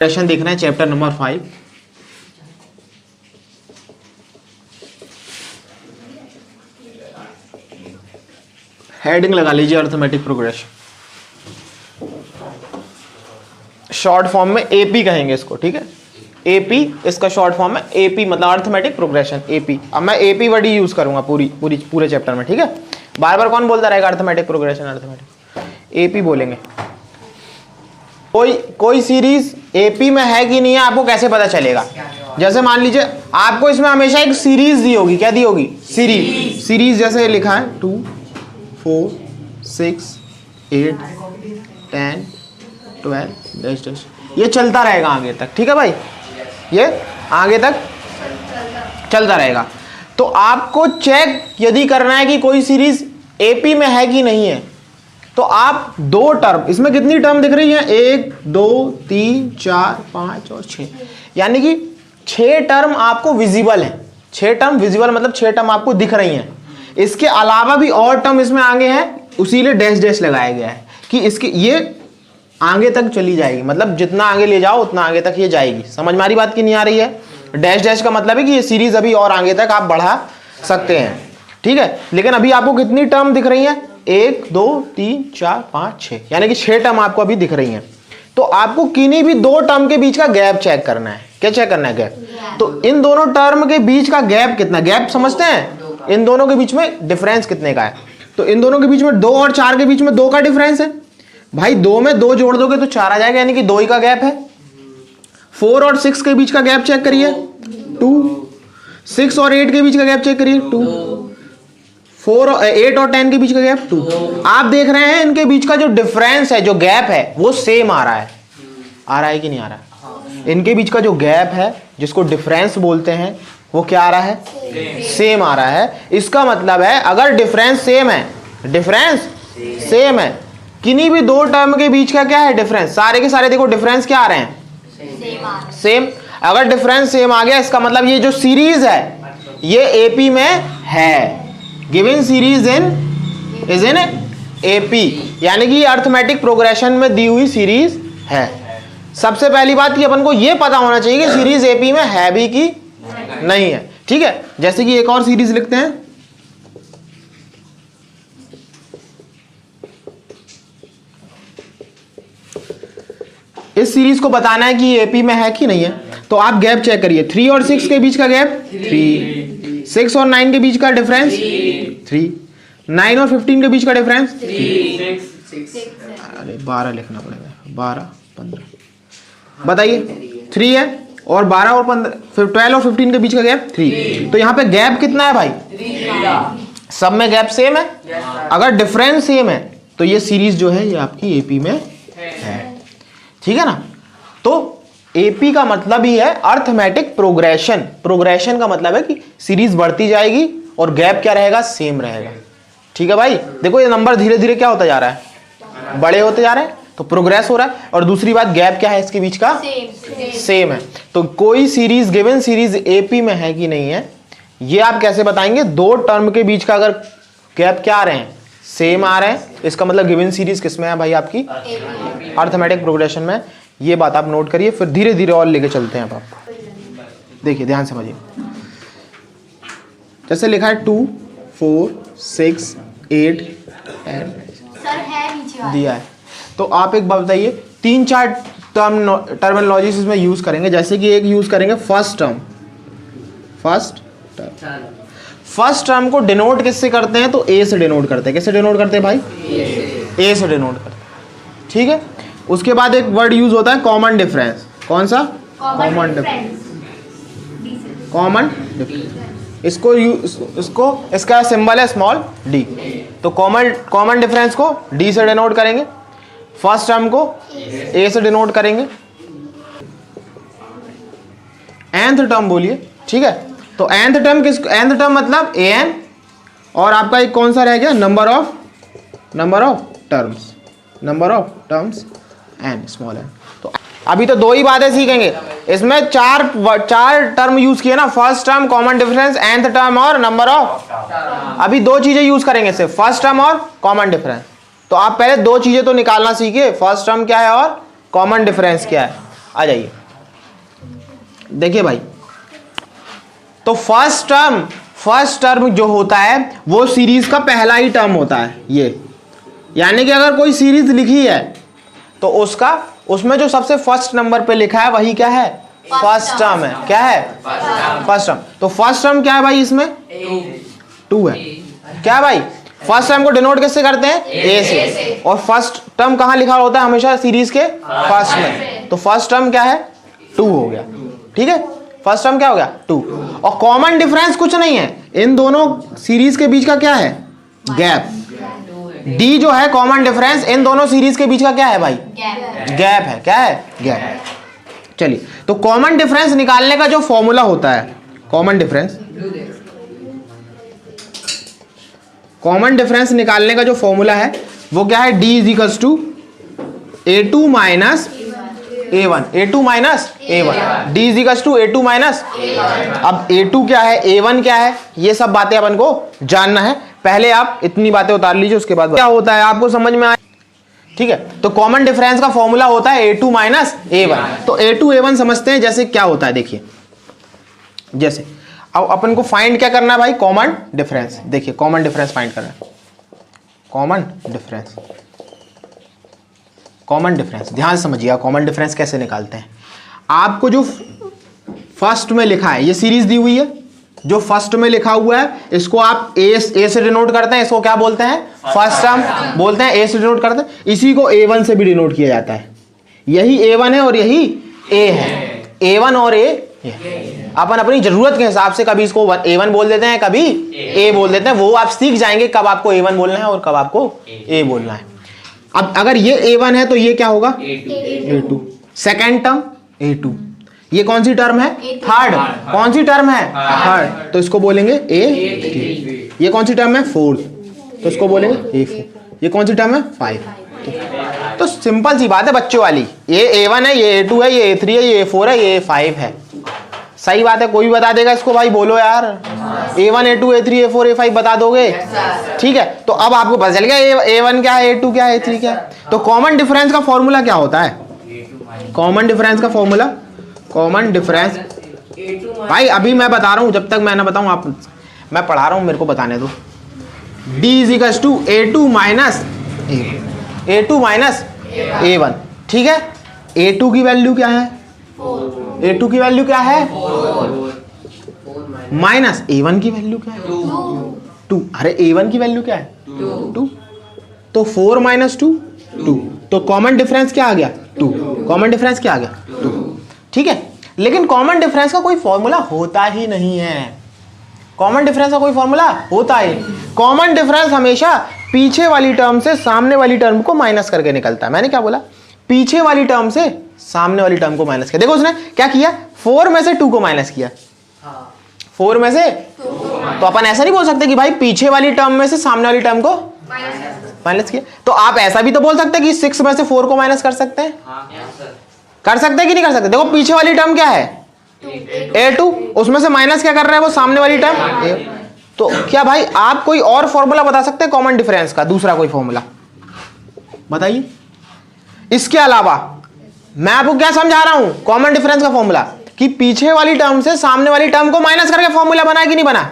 Session देखना है chapter number 5। Heading लगा लीजिए अर्थमेटिक प्रोग्रेशन। शॉर्ट फॉर्म में एपी कहेंगे इसको, ठीक है। एपी इसका शॉर्ट फॉर्म है, एपी मतलब अर्थमेटिक प्रोग्रेशन, एपी। अब मैं एपी वर्ड ही यूज करूंगा पूरे चैप्टर में, ठीक है। बार बार कौन बोलता रहेगा अर्थमेटिक प्रोग्रेशन अर्थमेटिक, एपी बोलेंगे। कोई सीरीज एपी में है कि नहीं है आपको कैसे पता चलेगा? जैसे मान लीजिए आपको इसमें हमेशा एक सीरीज दी होगी, क्या दी होगी? सीरीज जैसे लिखा है 2 4 6 8 10 12 डैश डैश, ये चलता रहेगा आगे तक, ठीक है भाई, ये आगे तक चलता रहेगा। तो आपको चेक यदि करना है कि कोई सीरीज एपी में है कि नहीं है, तो आप दो टर्म, इसमें कितनी टर्म दिख रही है? 1 2 3 4 5 और 6, यानी कि 6 टर्म आपको विजिबल है। 6 टर्म विजिबल मतलब 6 टर्म आपको दिख रही हैं। इसके अलावा भी और टर्म इसमें आगे हैं, उसीलिए डैश डैश लगाया गया है कि इसके ये आगे तक चली जाएगी, मतलब जितना आगे ले जाओ उतना आगे तक ये जाएगी। समझ मारी बात की नहीं आ रही है? डैश डैश का मतलब है कि ये सीरीज अभी और आगे तक आप बढ़ा सकते हैं, ठीक है। लेकिन अभी आपको कितनी टर्म दिख रही है? 1 2 3 4 5 6, यानी कि 6 टर्म आपको अभी दिख रही हैं। तो आपको किन्हीं भी दो टर्म के बीच का गैप चेक करना है। क्या चेक करना है? गैप। तो इन दोनों टर्म के बीच का गैप कितना? गैप समझते हैं, इन दोनों के बीच में डिफरेंस कितने का है? तो इन दोनों के बीच में 2 और 4 के बीच में 2 का डिफरेंस है भाई। 2 में 2 जोड़ दोगे तो 4 आ जाएगा, यानी कि 2 ही का गैप है। 4 और 6 के बीच का गैप चेक करिए 2, 6 और 8 के बीच का गैप चेक करिए 2, 4 और 8 और 10 के बीच का गैप 2। आप देख रहे हैं इनके बीच का जो डिफरेंस है, जो गैप है, वो सेम आ रहा है। आ रहा है कि नहीं आ रहा है? इनके बीच का जो गैप है, जिसको डिफरेंस बोलते हैं, वो क्या आ रहा है? सेम आ रहा है। इसका मतलब है अगर डिफरेंस सेम है, डिफरेंस सेम है, किन्हीं भी दो टर्म के बीच का क्या है? डिफरेंस। सारे के सारे देखो डिफरेंस क्या आ रहे हैं? सेम। अगर डिफरेंस सेम आ गया, इसका मतलब ये जो सीरीज है ये एपी में है। Given series is in AP, यानी कि अर्थमेटिक प्रोग्रेशन में दी हुई सीरीज है। सबसे पहली बात कि अपन को ये पता होना चाहिए कि सीरीज एपी में है भी कि नहीं है, ठीक है। जैसे कि एक और सीरीज लिखते हैं, इस सीरीज को बताना है कि एपी में है कि नहीं है। तो आप गैप चेक करिए, 3 और 6 के बीच का गैप 3, 6 और 9 के बीच का डिफरेंस 3, 9 और 15 के बीच का डिफरेंस 3। अरे 12 लिखना पड़ेगा, 12 15, बताइए 3 है, और 12 और 15, फिर 12 और 15 के बीच का गैप 3। तो यहाँ पे गैप कितना है भाई? 3। सब में गैप सेम है। अगर डिफरेंस सेम है तो ये सीरीज जो है ये आपकी एपी में है, ठीक है ना। तो एपी का मतलब ही है अर्थमेटिक प्रोग्रेशन। प्रोग्रेशन का मतलब है कि सीरीज बढ़ती जाएगी और गैप क्या रहेगा? सेम रहेगा, ठीक है भाई। देखो ये नंबर धीरे धीरे क्या होता जा रहा है? बड़े होते जा रहे हैं, तो प्रोग्रेस हो रहा है। और दूसरी बात, गैप क्या है इसके बीच का? सेम है। तो कोई सीरीज, गिवन सीरीज एपी में है कि नहीं है, ये आप कैसे बताएंगे? दो टर्म के बीच का अगर गैप क्या आ रहे हैं? सेम आ रहे हैं, इसका मतलब गिवन सीरीज किसमें है भाई? आपकी अर्थमेटिक प्रोग्रेशन में। ये बात आप नोट करिए, फिर धीरे धीरे और लेके चलते हैं आप। देखिए ध्यान समझिए, जैसे लिखा है 2 4 6 8 10 दिया है। तो आप एक बात बताइए, 3-4 टर्मिनोलॉजीज इसमें यूज करेंगे। जैसे कि एक यूज करेंगे फर्स्ट टर्म। फर्स्ट टर्म को डिनोट किससे करते हैं? तो ए से डिनोट करते हैं। किससे डिनोट करते हैं भाई? ए से डिनोट करते हैं, ठीक है। उसके बाद एक वर्ड यूज होता है कॉमन डिफरेंस। कौन सा? Common difference. इसको इसका सिंबल है स्मॉल डी। तो कॉमन डिफरेंस को डी से डिनोट करेंगे, फर्स्ट टर्म को ए से डिनोट करेंगे। nth टर्म बोलिए, ठीक है। तो nth टर्म मतलब an, और आपका एक कौन सा रह गया? Number of terms n, small n। तो अभी तो 2 ही बातें सीखेंगे, इसमें चार टर्म यूज किए ना, first term, common difference, nth term और नंबर ऑफ। अभी 2 चीजें यूज करेंगे सिर्फ, फर्स्ट टर्म और कॉमन डिफरेंस। तो आप पहले 2 चीजें तो निकालना सीखिए, फर्स्ट टर्म क्या है और कॉमन डिफरेंस क्या है। आ जाइए, देखिए भाई, तो फर्स्ट टर्म जो होता है वो सीरीज का पहला ही टर्म होता है ये, यानी कि अगर कोई सीरीज लिखी है तो उसमें जो सबसे फर्स्ट नंबर पे लिखा है वही क्या है, फर्स्ट टर्म है। क्या है, फर्स्ट टर्म। तो फर्स्ट टर्म क्या है भाई, इसमें 2 है। क्या है भाई, फर्स्ट टर्म को डिनोट किससे करते हैं, ए से, और फर्स्ट टर्म कहाँ लिखा होता है हमेशा सीरीज के फर्स्ट में, तो फर्स्ट टर्म क्या है 2 हो गया। ठीक है, फर्स्ट टर्म क्या हो गया 2, और कॉमन डिफरेंस कुछ नहीं है, इन दोनों सीरीज के बीच का क्या है, गैप। डी जो है कॉमन डिफरेंस इन दोनों सीरीज के बीच का क्या है भाई, गैप है। क्या है, गैप। चलिए, तो कॉमन डिफरेंस निकालने का जो फॉर्मूला होता है, कॉमन डिफरेंस निकालने का जो फॉर्मूला है वो क्या है, D is equals to A2 minus A1, A2 minus A1, D is equals to A2 minus A1। अब A2 क्या है, A1 क्या है, ये सब बातें अपन को जानना है। पहले आप इतनी बातें उतार लीजिए, उसके बाद क्या होता है आपको समझ में आए। ठीक है, तो कॉमन डिफरेंस का फॉर्मूला होता है A2 माइनस A1। तो A2 A1 समझते हैं, जैसे क्या होता है देखिए, जैसे अब अपन को फाइंड क्या करना है भाई, कॉमन डिफरेंस। देखिए कॉमन डिफरेंस फाइंड करना है, कॉमन डिफरेंस ध्यान से समझिएगा, कॉमन डिफरेंस कैसे निकालते हैं। आपको जो फर्स्ट में लिखा है, ये सीरीज दी हुई है, जो फर्स्ट में लिखा हुआ है इसको आप ए से डिनोट करते हैं, इसको क्या बोलते हैं, फर्स्ट टर्म बोलते हैं, ए से डिनोट करते हैं। इसी को A1 से भी डिनोट किया जाता है, यही A1 है और यही A है, A1 और A। अपन अपनी जरूरत के हिसाब से कभी इसको A1 बोल देते हैं, कभी A बोल देते हैं, वो आप सीख जाएंगे कब आपको A1 बोलना है और कब आपको A बोलना है। अब अगर ये A1 है तो ये क्या होगा, A2। सेकेंड टर्म A2, ये कौन सी टर्म है, थर्ड। कौन सी टर्म है, थर्ड, तो इसको बोलेंगे A3। ये कौन सी टर्म है, फोर्थ, तो इसको बोलेंगे A4। ये कौन सी टर्म है, 5। तो सिंपल सी बात है बच्चों वाली, ये A1 है, ये A2 है, ये A3 है, ये A4 है, ये A5 है। सही बात है, कोई भी बता देगा इसको, भाई बोलो यार, A1 A2 A3 A4 A5 बता दोगे। ठीक है, तो अब आपको पता चल गया A1 क्या है, A2 क्या है, A3 क्या है। तो कॉमन डिफरेंस का फॉर्मूला क्या होता है, कॉमन डिफरेंस का फॉर्मूला, कॉमन डिफरेंस भाई अभी मैं बता रहा हूं, जब तक मैं ना बताऊं आप, मैं पढ़ा रहा हूं, मेरे को बताने दो। D is equals to A2 minus A1। ठीक है, A2 की वैल्यू क्या है, A2 की वैल्यू क्या है, माइनस A1 की वैल्यू क्या है, 2। अरे A1 की वैल्यू क्या है, 2। तो 4 माइनस 2 2, तो कॉमन डिफरेंस क्या आ गया, 2। कॉमन डिफरेंस क्या आ गया, 2। ठीक है, लेकिन कॉमन डिफरेंस का कोई फॉर्मूला होता ही नहीं है। कॉमन डिफरेंस का कोई फॉर्मूला होता है, कॉमन डिफरेंस हमेशा पीछे वाली टर्म से सामने वाली टर्म को माइनस करके निकलता है। मैंने क्या बोला, पीछे वाली टर्म से सामने वाली टर्म को माइनस किया। देखो उसने क्या किया, 4 में से 2 को माइनस किया, 4 में से। तो अपन ऐसा नहीं बोल सकते कि भाई पीछे वाली टर्म में से सामने वाली टर्म को माइनस किया। तो आप ऐसा भी तो बोल सकते हैं कि 6 में से 4 को माइनस कर सकते हैं, कर सकते हैं कि नहीं कर सकते। देखो पीछे वाली टर्म क्या है, A2, उसमें से माइनस क्या कर रहा है वो सामने वाली टर्म A। तो क्या भाई आप कोई और फॉर्मूला बता सकते हैं कॉमन डिफरेंस का, दूसरा कोई फॉर्मूला बताइए। इसके अलावा मैं आपको क्या समझा रहा हूं, कॉमन डिफरेंस का फॉर्मूला, कि पीछे वाली टर्म से सामने वाली टर्म को माइनस करके फॉर्मूला बना है कि नहीं बना,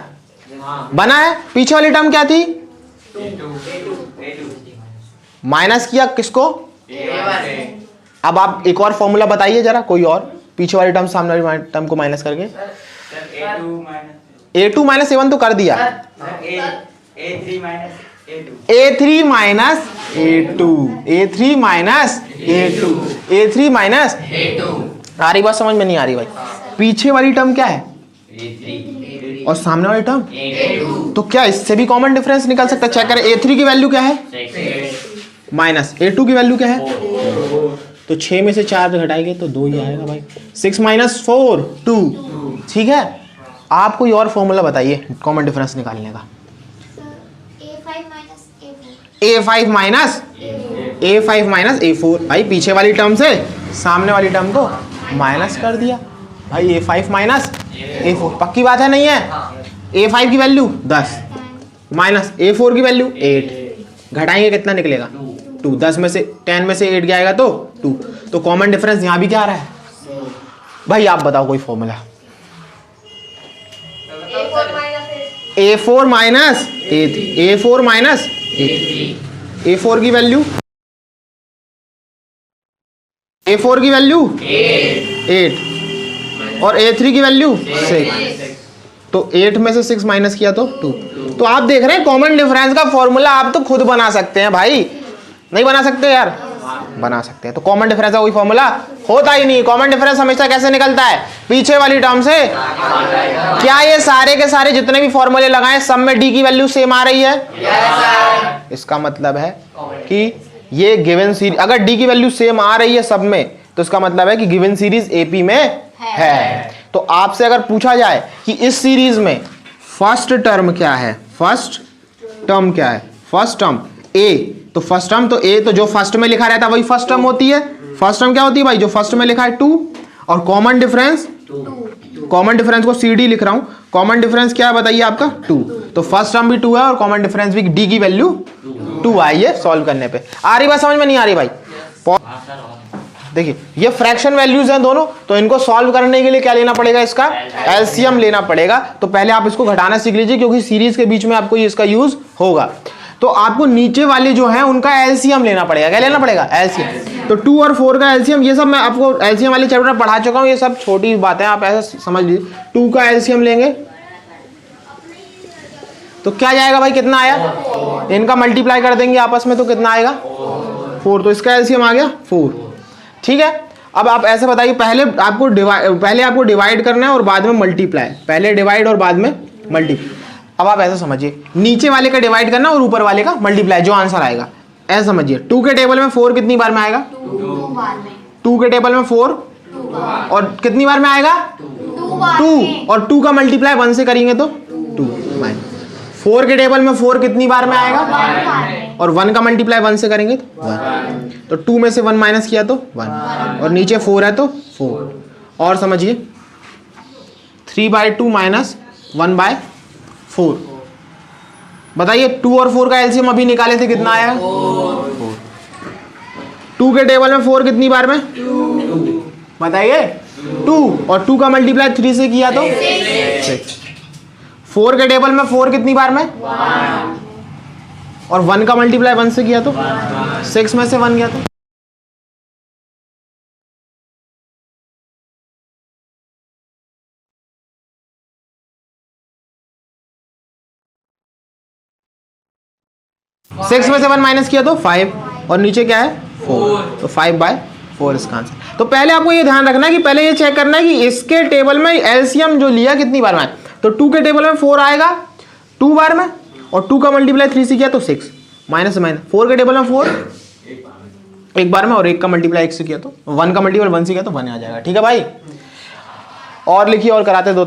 बना है। पीछे वाली टर्म क्या थी, माइनस किया किसको, अब आप एक और फॉर्मूला बताइए जरा, कोई और पीछे वाली टर्म सामने वाली टर्म को माइनस करके। A2 माइनस A1 तो कर दिया, A3 minus A2, A3 minus A2, A3 minus A2। आ रही बात समझ में, नहीं आ रही भाई। पीछे वाली टर्म क्या है A3 और सामने वाली टर्म A2। तो क्या इससे भी कॉमन डिफरेंस निकल सकता है, चेक करें। A3 की वैल्यू क्या है, माइनस A2 की वैल्यू क्या है, तो 6 में से 4 घटाएंगे तो 2 ही आएगा भाई। 6 माइनस 4 2। ठीक है, आप कोई और फॉर्मूला बताइए कॉमन डिफरेंस निकालने का। A5 माइनस A4, भाई पीछे वाली टर्म से सामने वाली टर्म को माइनस कर दिया भाई। A5 माइनस A4, पक्की बात है, नहीं है। A5 की वैल्यू 10 माइनस A4 की वैल्यू 8, घटाएंगे कितना निकलेगा 2। 10 में से 10 में से 8 जाएगा तो 2। तो कॉमन डिफरेंस यहाँ भी क्या आ रहा है, भाई आप बताओ कोई formula. A4 minus A4 minus A4 की वैल्यू A4 की वैल्यू 8 और A3 की वैल्यू 6। तो 8 में से 6 माइनस किया तो 2। तो आप देख रहे हैं कॉमन डिफरेंस का फॉर्मूला आप तो खुद बना सकते हैं भाई, नहीं बना सकते यार? बना सकते हैं। तो कॉमन डिफरेंस का कोई फॉर्मूला होता ही नहीं। कॉमन डिफरेंस हमेशा कैसे निकलता है? पीछे वाली टर्म से। क्या ये सारे के सारे जितने भी फॉर्मूले लगाए सब में डी की वैल्यू सेम आ रही है? इसका मतलब है कि ये गिवन सीरीज, अगर डी की वैल्यू सेम आ रही है सब में, तो इसका मतलब है कि गिवन सीरीज एपी में है। तो आपसे अगर पूछा जाए कि इस सीरीज में फर्स्ट टर्म क्या है, फर्स्ट टर्म क्या है, फर्स्ट टर्म ए, तो फर्स्ट टर्म तो ए, तो जो फर्स्ट में लिखा रहता है वही फर्स्ट टर्म होती है। फर्स्ट टर्म क्या होती है भाई? जो फर्स्ट में लिखा है 2, और कॉमन डिफरेंस, कॉमन डिफरेंस को सी डी लिख रहा हूं। कॉमन डिफरेंस क्या है बताइए आपका? 2। तो फर्स्ट टर्म भी 2 है और कॉमन डिफरेंस भी डी की वैल्यू 2 आई है सॉल्व करने पे। आ रही बात समझ में? नहीं आ रही भाई? देखिए ये फ्रैक्शन वैल्यूज हैं दोनों, तो इनको सॉल्व करने के लिए क्या लेना पड़ेगा? इसका एलसीएम लेना पड़ेगा। तो पहले आप इसको घटाना सीख लीजिए, क्योंकि सीरीज के बीच में आपको इसका यूज होगा। तो आपको नीचे वाले जो है उनका एलसीएम लेना पड़ेगा। क्या लेना पड़ेगा? एलसीएम। तो 2 और 4 का एलसीएम, ये सब मैं आपको एलसीएम वाले चैप्टर में पढ़ा चुका हूँ, ये सब छोटी बातें आप ऐसा समझ लीजिए। 2 का एलसीएम लेंगे तो क्या जाएगा भाई? कितना आया? इनका मल्टीप्लाई कर देंगे आपस में तो कितना आएगा? 4। तो इसका एलसीएम आ गया 4। ठीक है। अब आप ऐसे बताइए, पहले आपको डिवाइड करना है और बाद में मल्टीप्लाई। पहले डिवाइड और बाद में मल्टीप्लाई। अब आप ऐसा समझिए, नीचे वाले का डिवाइड करना और ऊपर वाले का मल्टीप्लाई, जो आंसर आएगा ऐसा समझिए। 2 के टेबल में 4 कितनी बार में आएगा? 2 के टेबल में 4 और कितनी बार में आएगा? 2। और 2 का मल्टीप्लाई 1 से करेंगे तो 2। 4 के टेबल में 4 कितनी बार में आएगा? और 1 का मल्टीप्लाई 1 से करेंगे तो 1। तो 2 में से 1 माइनस किया तो 1, और नीचे 4 है तो 4। और समझिए 3/2 माइनस 1/4। बताइए 2 और 4 का एलसीएम अभी निकाले थे, कितना आया? 4। 2 के टेबल में 4 कितनी बार में? 2। बताइए 2, और 2 का मल्टीप्लाई 3 से किया तो 6। 4 के टेबल में 4 कितनी बार में? 1। और 1 का मल्टीप्लाई 1 से किया तो 6 में से 1 गया तो सिक्स में से 1 माइनस किया तो 5, और नीचे क्या है? 4। तो 5/4 इसका आंसर। तो पहले आपको ये ध्यान रखना है कि पहले ये चेक करना है कि इसके टेबल में एलसीएम जो लिया कितनी बार में आया। तो 2 के टेबल में 4 आएगा 2 बार में, और 2 का मल्टीप्लाई 3 से किया तो 6, माइनस माइनस। 4 के टेबल में 4 एक बार में, और 1 का मल्टीप्लाई 1 से किया तो 1 का मल्टीप्लाई 1 से किया तो 1 आ जाएगा। ठीक है भाई, और लिखिए और कराते 2-3